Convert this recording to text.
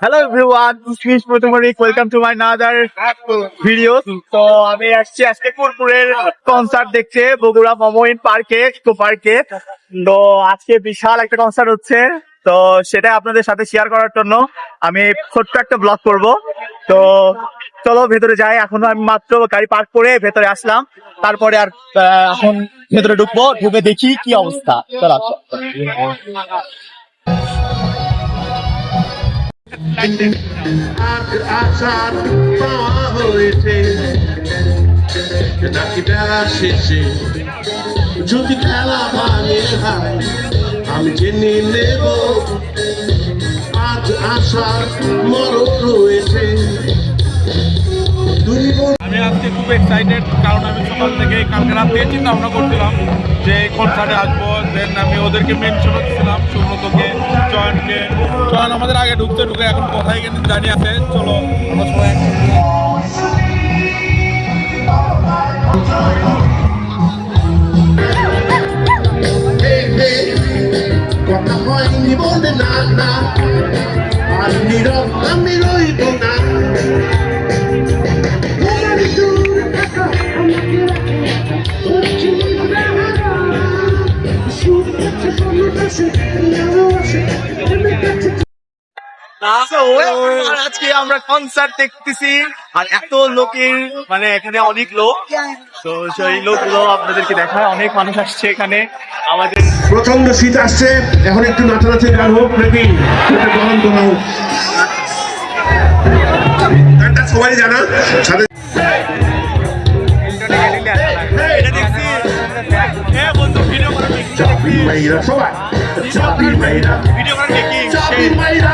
Hello everyone, welcome to my another video. তো আমি আসছি আজকে কুরপুরের কনসার্ট দেখতে বগুড়া মমইন পার্কে, ইকো পার্কে। তো আজকে বিশাল একটা কনসার্ট হচ্ছে, তো সেটা আপনাদের সাথে শেয়ার করার জন্য আমি ছোট্ট একটা ব্লগ করব। তো চলো ভেতরে যাই। এখনো আমি মাত্র গাড়ি পার্ক করে ভেতরে আসলাম, তারপরে আর এখন ভেতরে ঢুকবো, ঢুকে দেখি কি অবস্থা। চলো আশার পাওয়া হয়েছে নাকি বেলা শেষে যদি খেলা ভাঙে হয় আমি জেনে নেব আজ আশার মরণ রয়েছে। আমি আজকে খুব এক্সাইটেড, কারণ আমি সকাল থেকে কালকে রাত থেকে চিন্তা ভাবনা করছিলাম যে কনসার্টে আসবো। দেন আমি ওদেরকে মেনশন করছিলাম, সুব্রতকে, চয়নকে। চয়ন আমাদের আগে ঢুকতে এখন কোথায় কিন্তু জানি আছে। চলো আমরা সবাই কথা হয়নি বলে না না আর নীরব আমি রইব না। আজকে আমরা কনসার্ট দেখতেছি, আর এত লোকের মানে এখানে অনেক লোক। তো সেই লোকগুলো আপনাদেরকে দেখায়, অনেক মানুষ আসছে এখানে। আমাদের প্রচন্ড শীত আসছে, এখন একটু নাচানাচি গান হোক নাকি গ্রহণ করা হোক। গানটা সবাই জানা সাথে এটা দেখছি। হ্যাঁ বন্ধু, ভিডিও করার চাপির মাইরা সবাই চাপির মাইরা ভিডিও করার দেখি চাপির মাইরা